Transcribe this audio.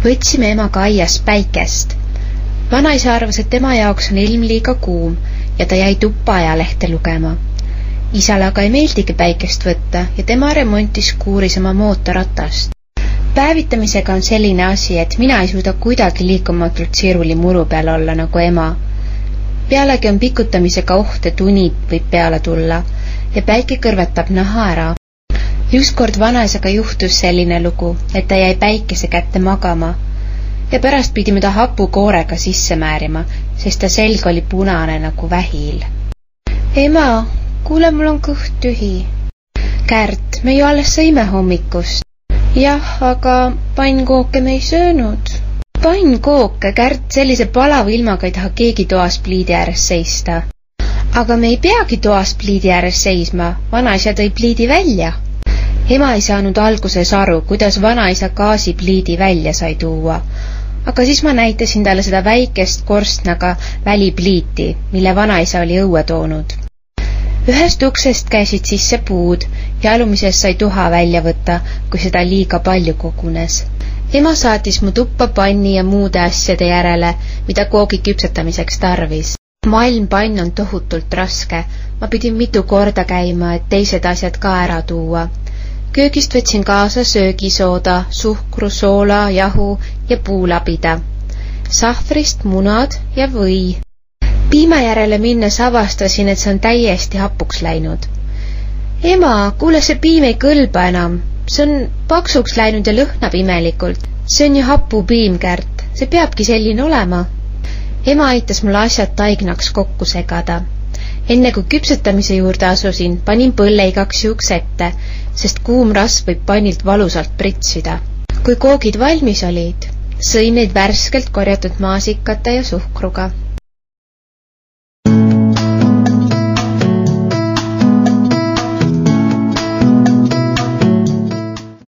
Võtsime emaga aias päikest. Vanaisa arvas, et tema jaoks on ilm liiga kuum ja ta jäi tuppa ajalehte lugema. Isale aga ei meeldigi päikest võtta ja tema remontis kuuris oma mootorratast. Päevitamisega on selline asi, et mina ei suuda kuidagi liikumatult siruli muru peal olla nagu ema. Pealegi on pikutamisega oht, et uni võib peale tulla ja päike kõrvetab naha ära. Just kord vanaisaga juhtus selline lugu, et ta jäi päikese kätte magama ja pärast pidime ta hapukoorega sisse määrima, sest ta selg oli punane nagu vähil. Ema, kuule, mul on kõht tühi. Kärt, me ju alles sõime hommikust. Jah, aga pannkooke me ei söönud. Pannkooke, Kärt, sellise palava ilmaga ei taha keegi toas pliidi ääres seista. Aga me ei peagi toas pliidi ääres seisma, vanaisa tõi pliidi välja. Ema ei saanud alguses aru, kuidas vanaisa gaasipliidi välja sai tuua. Aga siis ma näitasin talle seda väikest korstnaga välipliiti, mille vanaisa oli õue toonud. Ühest uksest käisid sisse puud ja alumisest sai tuha välja võtta, kui seda liiga palju kogunes. Ema saatis mu tuppa panni ja muude asjade järele, mida koogi küpsetamiseks tarvis. Malmpann on tohutult raske. Ma pidin mitu korda käima, et teised asjad ka ära tuua. Köögist võtsin kaasa söögisooda, suhkru, soola, jahu ja puulabida. Sahvrist munad ja või. Piima järele minnes avastasin, et see on täiesti hapuks läinud. Ema, kuule, see piim ei kõlba enam. See on paksuks läinud ja lõhnab imelikult. See on ju hapupiim, Kärt. See peabki selline olema. Ema aitas mul asjad taignaks kokku segada. Enne kui küpsetamise juurde asusin, panin põlle igaks juhuks ette, sest kuum rasv võib pannilt valusalt pritsida. Kui koogid valmis olid, sõin neid värskelt korjatud maasikate ja suhkruga.